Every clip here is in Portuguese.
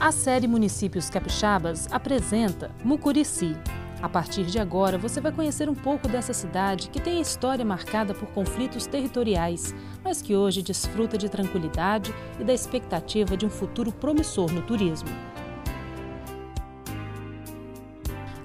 A série Municípios Capixabas apresenta Mucurici. A partir de agora, você vai conhecer um pouco dessa cidade que tem a história marcada por conflitos territoriais, mas que hoje desfruta de tranquilidade e da expectativa de um futuro promissor no turismo.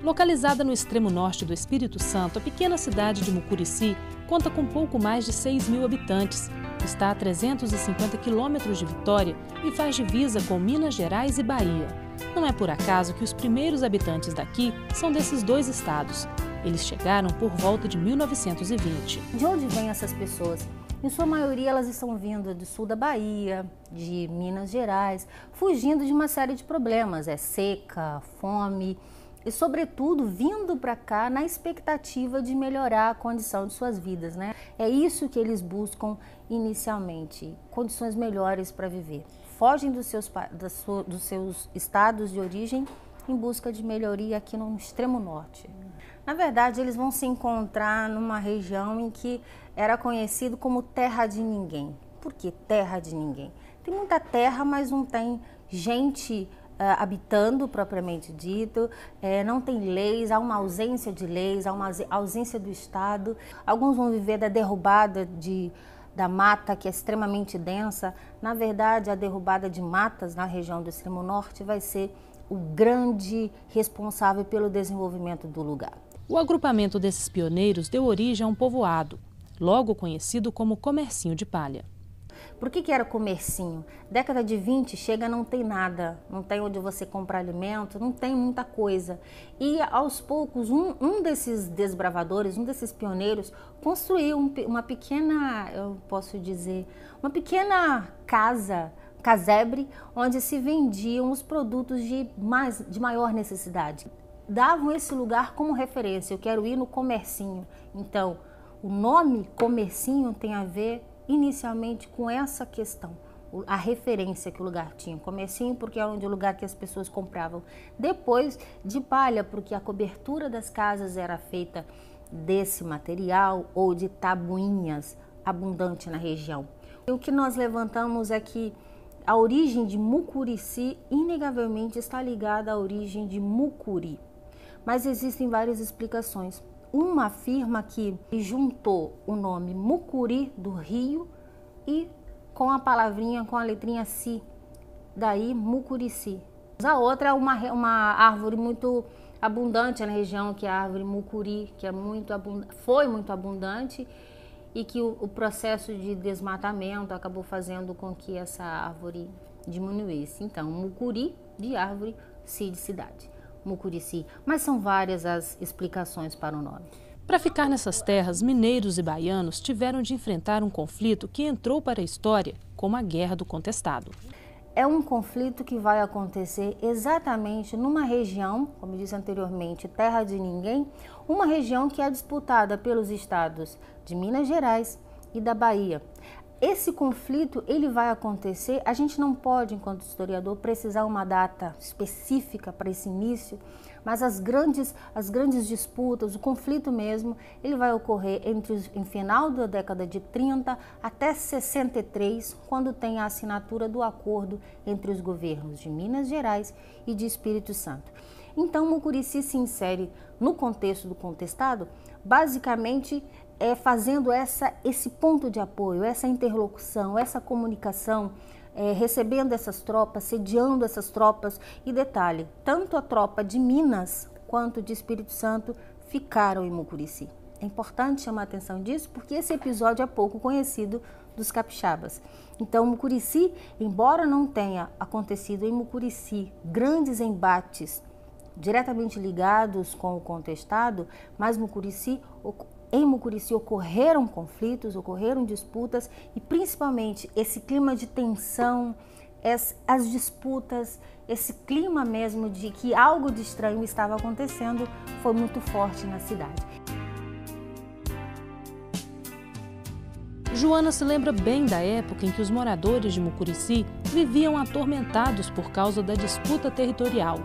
Localizada no extremo norte do Espírito Santo, a pequena cidade de Mucurici conta com pouco mais de 6.000 habitantes. Está a 350 quilômetros de Vitória e faz divisa com Minas Gerais e Bahia. Não é por acaso que os primeiros habitantes daqui são desses dois estados. Eles chegaram por volta de 1920. De onde vêm essas pessoas? Em sua maioria, elas estão vindo do sul da Bahia, de Minas Gerais, fugindo de uma série de problemas, seca, fome e, sobretudo, vindo para cá na expectativa de melhorar a condição de suas vidas, né? É isso que eles buscam inicialmente, condições melhores para viver. Fogem dos seus estados de origem em busca de melhoria aqui no extremo norte. Na verdade, eles vão se encontrar numa região em que era conhecido como terra de ninguém. Por que terra de ninguém? Tem muita terra, mas não tem gente habitando propriamente dito, não tem leis, há uma ausência de leis, há uma ausência do Estado. Alguns vão viver da derrubada da mata, que é extremamente densa. Na verdade, a derrubada de matas na região do extremo norte vai ser o grande responsável pelo desenvolvimento do lugar. O agrupamento desses pioneiros deu origem a um povoado, logo conhecido como Comercinho de Palha. Por que era comercinho? Década de 20 chega, não tem nada, não tem onde você comprar alimento, não tem muita coisa. E aos poucos um desses desbravadores, um desses pioneiros, construiu uma pequena, eu posso dizer, uma pequena casebre, onde se vendiam os produtos de maior necessidade. Davam esse lugar como referência, eu quero ir no Comercinho. Então, o nome Comercinho tem a ver inicialmente com essa questão, a referência que o lugar tinha. Comercinho porque era o lugar que as pessoas compravam. Depois de palha, porque a cobertura das casas era feita desse material ou de tabuinhas abundante na região. E o que nós levantamos é que a origem de Mucurici inegavelmente está ligada à origem de Mucuri, mas existem várias explicações. Uma afirma que juntou o nome Mucuri do rio e com a palavrinha, com a letrinha Si, daí Mucurici. A outra é uma árvore muito abundante na região, que é a árvore Mucuri, que foi muito abundante e que o processo de desmatamento acabou fazendo com que essa árvore diminuísse. Então, Mucuri de árvore, Si de cidade. Mucurici, mas são várias as explicações para o nome. Para ficar nessas terras, mineiros e baianos tiveram de enfrentar um conflito que entrou para a história como a Guerra do Contestado. É um conflito que vai acontecer exatamente numa região, como disse anteriormente, terra de ninguém, uma região que é disputada pelos estados de Minas Gerais e da Bahia. Esse conflito, ele vai acontecer, a gente não pode, enquanto historiador, precisar uma data específica para esse início, mas as grandes disputas, o conflito mesmo, ele vai ocorrer em final da década de 30 até 63, quando tem a assinatura do acordo entre os governos de Minas Gerais e de Espírito Santo. Então, Mucurici se insere no contexto do contestado, basicamente fazendo esse ponto de apoio, essa interlocução, essa comunicação, recebendo essas tropas, sediando essas tropas. E detalhe, tanto a tropa de Minas quanto de Espírito Santo ficaram em Mucurici. É importante chamar a atenção disso porque esse episódio é pouco conhecido dos capixabas. Então, Mucurici, embora não tenha acontecido em Mucurici grandes embates diretamente ligados com o contestado, mas em Mucurici ocorreram conflitos, ocorreram disputas e principalmente esse clima de tensão, as disputas, esse clima mesmo de que algo de estranho estava acontecendo foi muito forte na cidade. Joana se lembra bem da época em que os moradores de Mucurici viviam atormentados por causa da disputa territorial.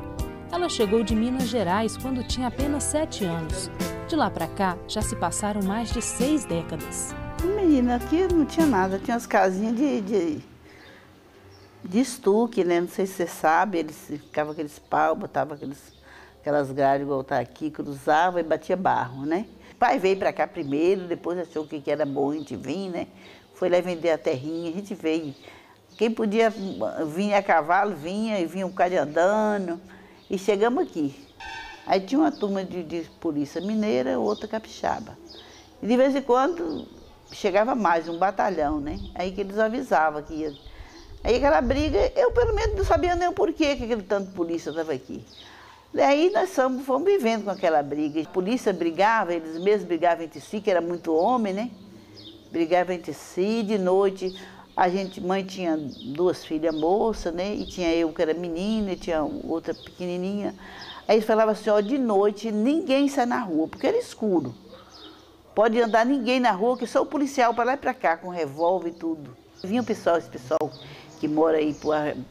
Ela chegou de Minas Gerais quando tinha apenas 7 anos. De lá para cá, já se passaram mais de 6 décadas. Menina, aqui não tinha nada, tinha as casinhas De estuque, né? Não sei se você sabe, eles ficavam aqueles pau, botavam aquelas grades igual tá aqui, cruzava e batia barro, né? O pai veio para cá primeiro, depois achou que era bom a gente vir, né? Foi lá vender a terrinha, a gente veio. Quem podia vir a cavalo, vinha, e vinha um bocado andando, e chegamos aqui. Aí tinha uma turma de polícia mineira, outra capixaba. E de vez em quando chegava mais, um batalhão, né? Aí que eles avisavam que ia. Aí aquela briga, eu pelo menos não sabia nem o porquê que aquele tanto de polícia estava aqui. Daí nós fomos vivendo com aquela briga. A polícia brigava, eles mesmos brigavam entre si, que era muito homem, né? Brigavam entre si, de noite. Mãe tinha 2 filhas moças, né? E tinha eu que era menina, e tinha outra pequenininha. Aí eles falavam assim, ó, de noite ninguém sai na rua, porque era escuro. Pode andar ninguém na rua, que só o policial para lá e para cá, com revólver e tudo. Vinha esse pessoal que mora aí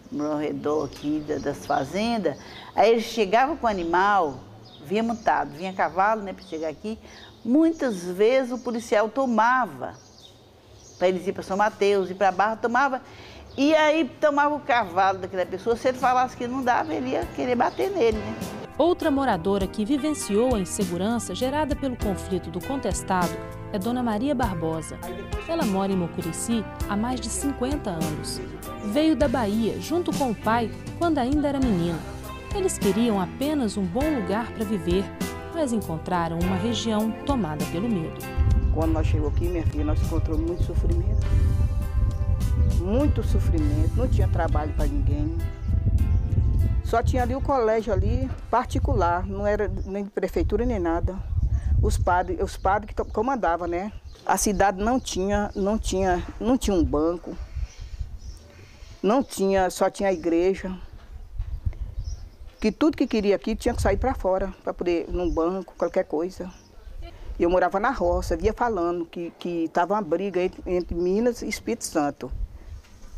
no redor aqui das fazendas, aí eles chegavam com o animal, vinha montado, vinha cavalo, né, para chegar aqui. Muitas vezes o policial tomava, para eles ir para São Mateus, ir para Barra, tomava, e aí tomava o cavalo daquela pessoa. Se ele falasse que não dava, ele ia querer bater nele, né? Outra moradora que vivenciou a insegurança gerada pelo conflito do contestado é Dona Maria Barbosa. Ela mora em Mucurici há mais de 50 anos. Veio da Bahia junto com o pai quando ainda era menina. Eles queriam apenas um bom lugar para viver, mas encontraram uma região tomada pelo medo. Quando nós chegamos aqui, minha filha, nós encontramos muito sofrimento. Muito sofrimento, não tinha trabalho para ninguém. Só tinha ali o colégio ali, particular, não era nem de prefeitura nem nada. Os padres que comandavam, né? A cidade não tinha um banco, só tinha a igreja. Que tudo que queria aqui tinha que sair para fora, para poder ir num banco, qualquer coisa. Eu morava na roça, via falando que estava uma briga entre Minas e Espírito Santo.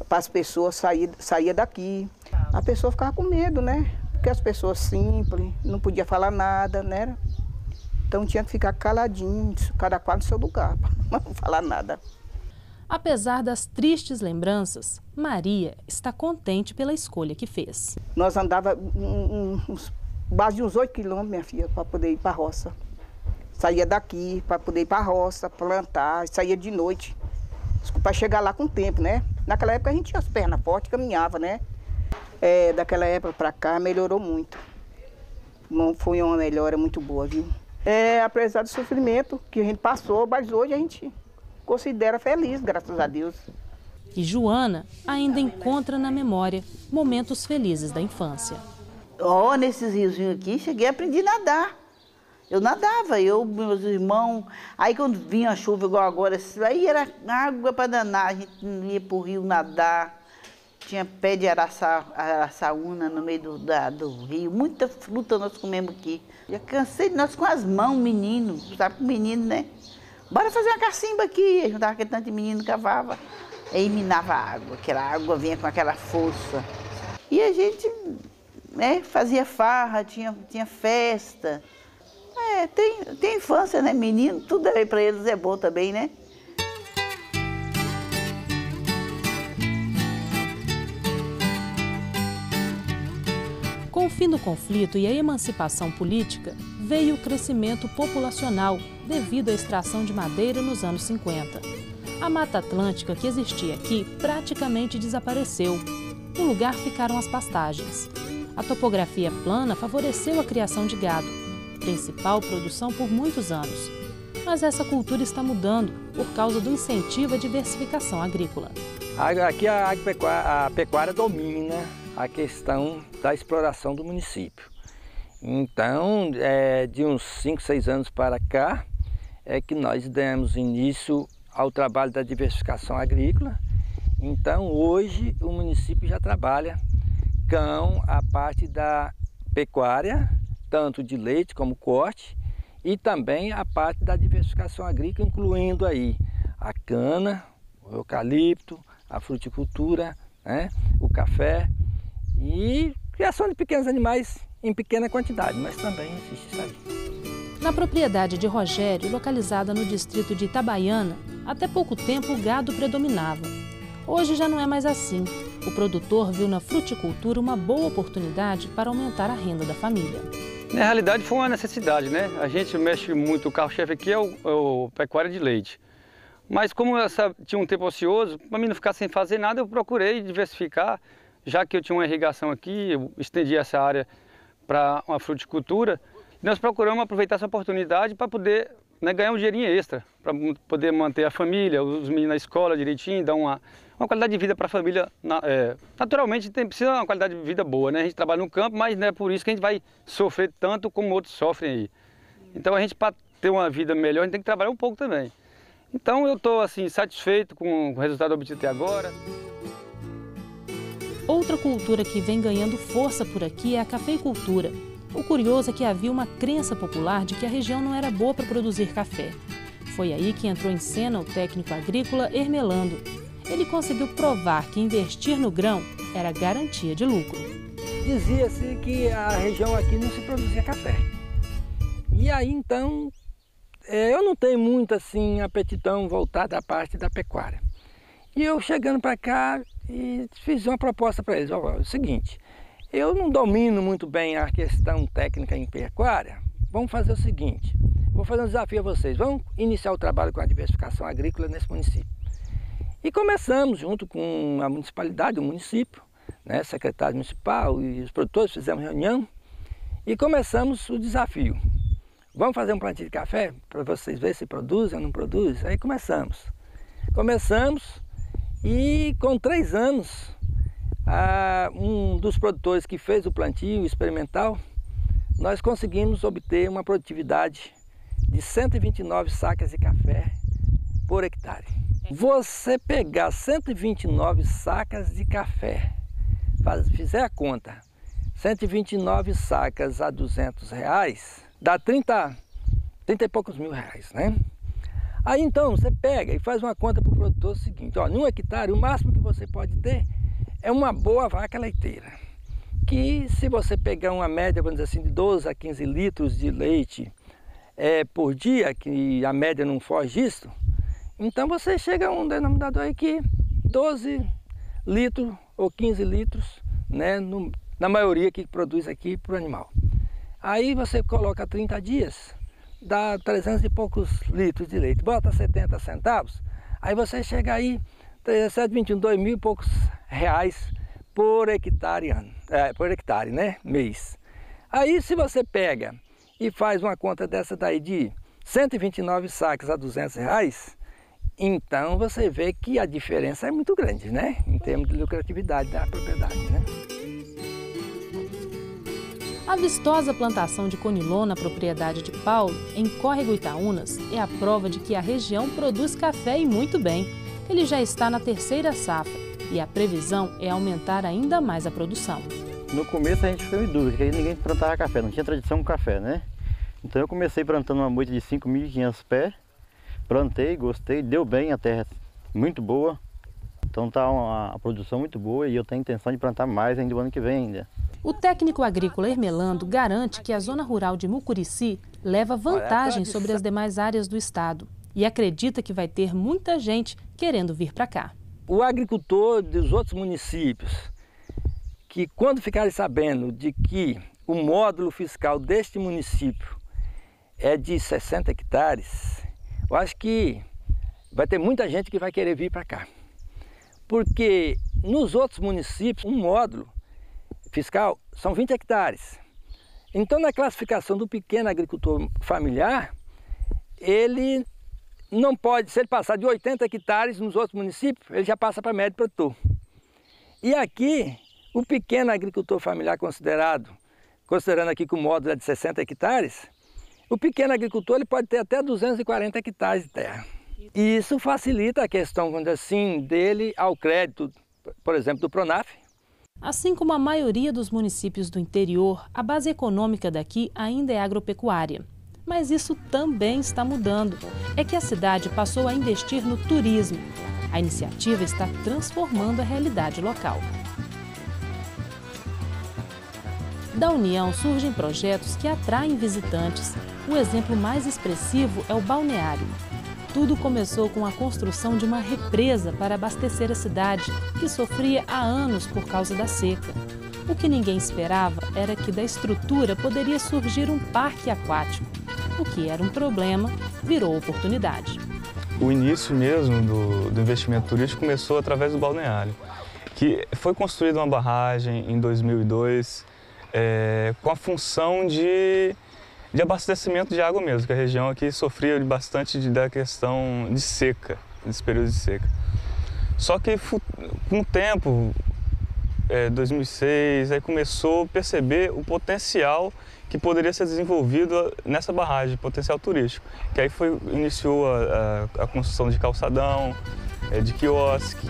Para as pessoas sair daqui. A pessoa ficava com medo, né? Porque as pessoas simples, não podia falar nada, né? Então tinha que ficar caladinho, cada qual no seu lugar, para não falar nada. Apesar das tristes lembranças, Maria está contente pela escolha que fez. Nós andávamos base de uns 8 quilômetros, minha filha, para poder ir para a roça. Saía daqui para poder ir para a roça, plantar, saía de noite. Para chegar lá com o tempo, né? Naquela época a gente tinha as pernas fortes, caminhava, né? Daquela época para cá melhorou muito. Foi uma melhora muito boa, viu? Apesar do sofrimento que a gente passou, mas hoje a gente considera feliz, graças a Deus. E Joana ainda encontra na memória momentos felizes da infância. Nesses riozinhos aqui, cheguei a aprender a nadar. Eu nadava, meus irmãos, aí quando vinha a chuva igual agora, aí era água para danar, a gente ia para o rio nadar, tinha pé de araçaúna no meio do rio, muita fruta nós comemos aqui. Já cansei de nós com as mãos, menino, sabe com menino, né? Bora fazer uma cacimba aqui, aí juntava aquele tanto de menino, cavava, aí minava a água, aquela água vinha com aquela força. E a gente, né, fazia farra, tinha festa. Tem infância, né, menino? Tudo aí para eles é bom também, né? Com o fim do conflito e a emancipação política, veio o crescimento populacional devido à extração de madeira nos anos 50. A Mata Atlântica que existia aqui praticamente desapareceu. No lugar ficaram as pastagens. A topografia plana favoreceu a criação de gado, principal produção por muitos anos. Mas essa cultura está mudando por causa do incentivo à diversificação agrícola. Aqui a pecuária domina a questão da exploração do município. Então, de uns 5, 6 anos para cá, é que nós demos início ao trabalho da diversificação agrícola. Então, hoje, o município já trabalha com a parte da pecuária, tanto de leite como corte, e também a parte da diversificação agrícola, incluindo aí a cana, o eucalipto, a fruticultura, né, o café e criação de pequenos animais em pequena quantidade, mas também existe isso aí. Na propriedade de Rogério, localizada no distrito de Itabaiana, até pouco tempo o gado predominava. Hoje já não é mais assim. o produtor viu na fruticultura uma boa oportunidade para aumentar a renda da família. Na realidade foi uma necessidade, né? A gente mexe muito, o carro-chefe aqui é o pecuária de leite. Mas como tinha um tempo ocioso, para mim não ficar sem fazer nada, eu procurei diversificar. Já que eu tinha uma irrigação aqui, eu estendi essa área para uma fruticultura. Nós procuramos aproveitar essa oportunidade para poder, né, ganhar um dinheirinho extra, para poder manter a família, os meninos na escola direitinho, dar uma qualidade de vida para a família. Naturalmente precisa de uma qualidade de vida boa, né? A gente trabalha no campo, mas não é por isso que a gente vai sofrer tanto como outros sofrem aí. Então a gente, para ter uma vida melhor, a gente tem que trabalhar um pouco também. Então eu estou assim, satisfeito com o resultado obtido até agora. Outra cultura que vem ganhando força por aqui é a cafeicultura. O curioso é que havia uma crença popular de que a região não era boa para produzir café. Foi aí que entrou em cena o técnico agrícola Hermelando. Ele conseguiu provar que investir no grão era garantia de lucro. Dizia-se que a região aqui não se produzia café. E aí então, eu não tenho muito assim apetitão voltado à parte da pecuária. E eu chegando para cá e fiz uma proposta para eles. Ó, é o seguinte, eu não domino muito bem a questão técnica em pecuária. Vamos fazer o seguinte, vou fazer um desafio a vocês. Vamos iniciar o trabalho com a diversificação agrícola nesse município. E começamos junto com a municipalidade, o município, né, secretário municipal e os produtores, fizemos reunião e começamos o desafio. Vamos fazer um plantio de café para vocês verem se produzem ou não produzem? Aí começamos. E com 3 anos, um dos produtores que fez o plantio experimental, nós conseguimos obter uma produtividade de 129 sacas de café por hectare. Você pegar 129 sacas de café, fizer a conta, 129 sacas a R$200, dá 30 e poucos mil reais, né? Aí então você pega e faz uma conta para o produtor o seguinte, ó, num hectare o máximo que você pode ter é uma boa vaca leiteira, que se você pegar uma média, vamos dizer assim, de 12 a 15 litros de leite por dia, que a média não foge disso, então você chega a um denominador aí que 12 litros ou 15 litros, né, na maioria que produz aqui para o animal. Aí você coloca 30 dias, dá 300 e poucos litros de leite, bota 70 centavos, aí você chega aí, 17, 21, 2 mil e poucos reais por hectare, né, mês. Aí se você pega e faz uma conta dessa daí de 129 sacas a R$200, então você vê que a diferença é muito grande, né, em termos de lucratividade da propriedade, né. A vistosa plantação de conilon na propriedade de Paulo, em Córrego Itaúnas, é a prova de que a região produz café e muito bem. Ele já está na 3ª safra e a previsão é aumentar ainda mais a produção. No começo a gente ficou em dúvida, porque aí ninguém plantava café, não tinha tradição com café, né? Então eu comecei plantando uma moita de 5.500 pés, plantei, gostei, deu bem, a terra muito boa. Então está uma produção muito boa e eu tenho intenção de plantar mais ainda o ano que vem ainda. O técnico agrícola Hermelando garante que a zona rural de Mucurici leva vantagem sobre as demais áreas do estado e acredita que vai ter muita gente querendo vir para cá. O agricultor dos outros municípios, que quando ficarem sabendo de que o módulo fiscal deste município é de 60 hectares, eu acho que vai ter muita gente que vai querer vir para cá. Porque nos outros municípios, um módulo fiscal são 20 hectares. Então, na classificação do pequeno agricultor familiar, ele não pode, se ele passar de 80 hectares nos outros municípios, ele já passa para médio produtor. E aqui, o pequeno agricultor familiar considerando aqui que o módulo é de 60 hectares, o pequeno agricultor ele pode ter até 240 hectares de terra. E isso facilita a questão, vamos dizer assim, dele ao crédito, por exemplo, do Pronaf. Assim como a maioria dos municípios do interior, a base econômica daqui ainda é agropecuária. Mas isso também está mudando. É que a cidade passou a investir no turismo. A iniciativa está transformando a realidade local. Da união surgem projetos que atraem visitantes. O exemplo mais expressivo é o balneário. Tudo começou com a construção de uma represa para abastecer a cidade, que sofria há anos por causa da seca. O que ninguém esperava era que da estrutura poderia surgir um parque aquático. O que era um problema, virou oportunidade. O início mesmo do investimento turístico começou através do balneário, que foi construída uma barragem em 2002, com a função de abastecimento de água mesmo, que a região aqui sofria bastante da questão de seca, desse período de seca. Só que com o tempo, 2006, aí começou a perceber o potencial que poderia ser desenvolvido nessa barragem, potencial turístico. Que aí iniciou a construção de calçadão, de quiosque.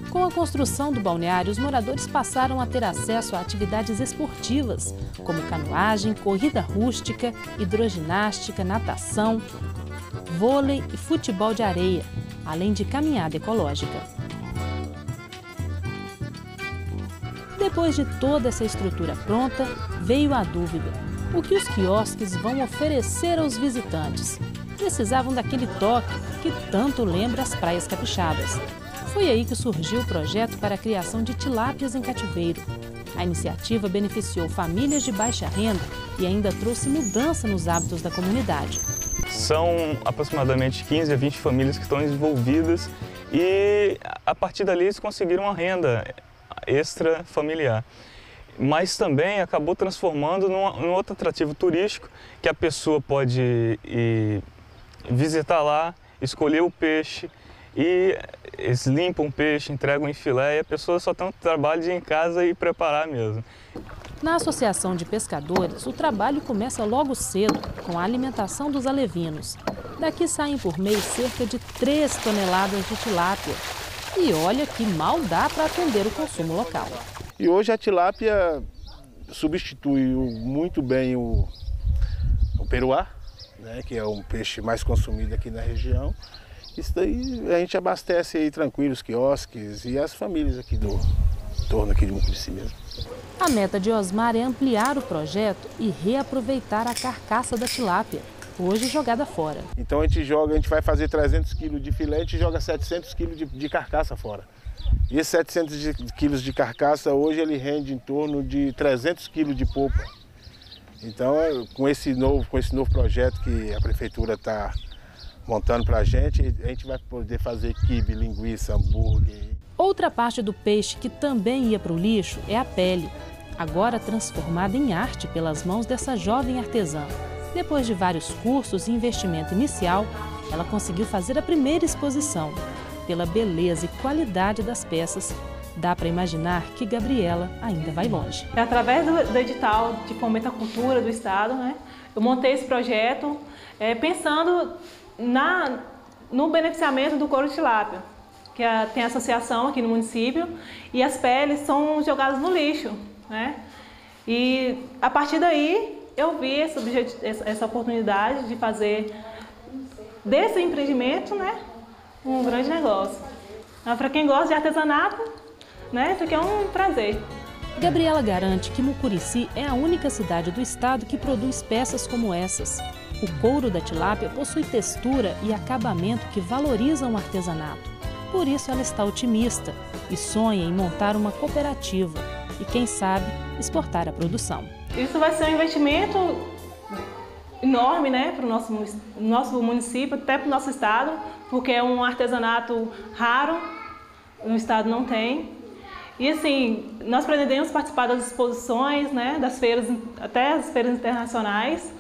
Com a construção do balneário, os moradores passaram a ter acesso a atividades esportivas, como canoagem, corrida rústica, hidroginástica, natação, vôlei e futebol de areia, além de caminhada ecológica. Depois de toda essa estrutura pronta, veio a dúvida: o que os quiosques vão oferecer aos visitantes? Precisavam daquele toque que tanto lembra as praias capixabas. Foi aí que surgiu o projeto para a criação de tilápias em cativeiro. A iniciativa beneficiou famílias de baixa renda e ainda trouxe mudança nos hábitos da comunidade. São aproximadamente 15 a 20 famílias que estão envolvidas e a partir dali eles conseguiram uma renda extra familiar. Mas também acabou transformando num outro atrativo turístico, que a pessoa pode ir visitar lá, escolher o peixe, e eles limpam o peixe, entregam em filé e a pessoa só tem o trabalho de ir em casa e preparar mesmo. Na Associação de Pescadores, o trabalho começa logo cedo com a alimentação dos alevinos. Daqui saem por mês cerca de 3 toneladas de tilápia. E olha que mal dá para atender o consumo local. E hoje a tilápia substitui muito bem o peruá, né, que é um peixe mais consumido aqui na região. Isso daí a gente abastece aí tranquilo os quiosques e as famílias aqui do entorno aqui de Mucurici mesmo. A meta de Osmar é ampliar o projeto e reaproveitar a carcaça da tilápia, hoje jogada fora. Então a gente vai fazer 300 kg de filé, a gente joga 700 kg de carcaça fora. E esses 700 kg de carcaça hoje ele rende em torno de 300 kg de polpa. Então com esse novo projeto que a prefeitura está montando para a gente vai poder fazer quibe, linguiça, hambúrguer. Outra parte do peixe que também ia para o lixo é a pele, agora transformada em arte pelas mãos dessa jovem artesã. Depois de vários cursos e investimento inicial, ela conseguiu fazer a primeira exposição. Pela beleza e qualidade das peças, dá para imaginar que Gabriela ainda vai longe. Através do edital de fomento à cultura do Estado, né, eu montei esse projeto pensando no beneficiamento do couro de tilápia, que tem associação aqui no município, e as peles são jogadas no lixo, né? E a partir daí eu vi essa oportunidade de fazer desse empreendimento, né, um grande negócio. Para quem gosta de artesanato, né, isso aqui é um prazer. Gabriela garante que Mucurici é a única cidade do estado que produz peças como essas. O couro da tilápia possui textura e acabamento que valorizam o artesanato. Por isso ela está otimista e sonha em montar uma cooperativa e, quem sabe, exportar a produção. Isso vai ser um investimento enorme, né, para o nosso município, até para o nosso estado, porque é um artesanato raro, no estado não tem. E assim, nós pretendemos participar das exposições, né, das feiras, até as feiras internacionais.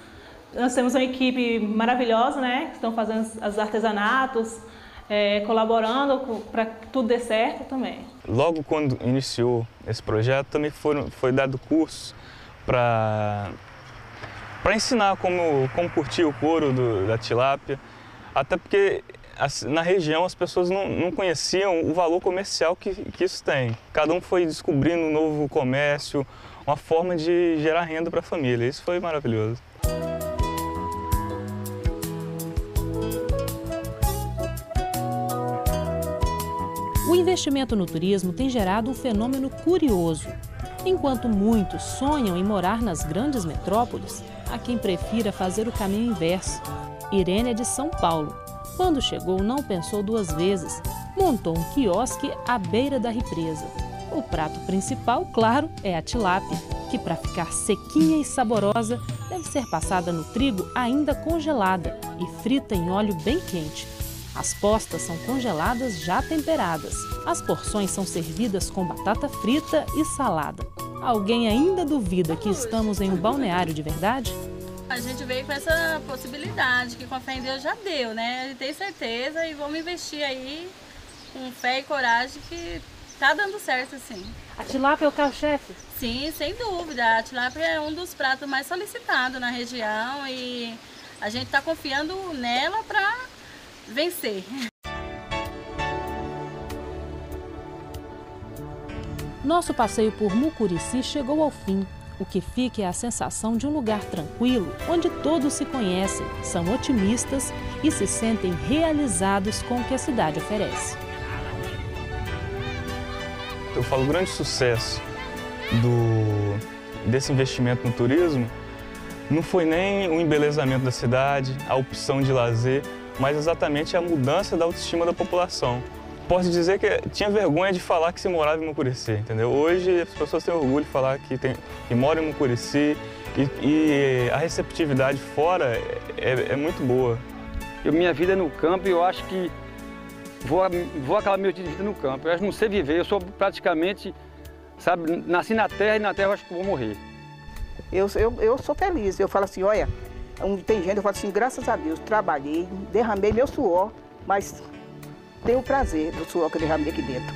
Nós temos uma equipe maravilhosa, né, que estão fazendo os artesanatos, colaborando para que tudo dê certo também. Logo quando iniciou esse projeto, também foi dado curso para ensinar como curtir o couro da tilápia, até porque na região as pessoas não conheciam o valor comercial que isso tem. Cada um foi descobrindo um novo comércio, uma forma de gerar renda para a família. Isso foi maravilhoso. O investimento no turismo tem gerado um fenômeno curioso. Enquanto muitos sonham em morar nas grandes metrópoles, há quem prefira fazer o caminho inverso. Irene é de São Paulo. Quando chegou, não pensou duas vezes. Montou um quiosque à beira da represa. O prato principal, claro, é a tilápia, que para ficar sequinha e saborosa, deve ser passada no trigo ainda congelada e frita em óleo bem quente. As postas são congeladas já temperadas. As porções são servidas com batata frita e salada. Alguém ainda duvida que estamos em um balneário de verdade? A gente veio com essa possibilidade, que com a fé em Deus já deu, né? A gente tem certeza e vamos investir aí com fé e coragem que tá dando certo, sim. A tilápia é o carro-chefe? Sim, sem dúvida. A tilápia é um dos pratos mais solicitados na região e a gente está confiando nela para vencer. Nosso passeio por Mucurici chegou ao fim. O que fica é a sensação de um lugar tranquilo, onde todos se conhecem, são otimistas e se sentem realizados com o que a cidade oferece. Eu falo, o grande sucesso desse investimento no turismo não foi nem o embelezamento da cidade, a opção de lazer, mas exatamente a mudança da autoestima da população. Posso dizer que tinha vergonha de falar que se morava em Mucurici, entendeu? Hoje as pessoas têm orgulho de falar que moram em Mucurici e a receptividade fora é muito boa. Minha vida é no campo e eu acho que vou acabar minha vida no campo. Eu não sei viver, eu sou praticamente, sabe, nasci na terra e na terra eu acho que vou morrer. Eu sou feliz, eu falo assim, olha, tem gente, eu falo assim, graças a Deus, trabalhei, derramei meu suor, mas tenho o prazer do suor que eu derramei aqui dentro.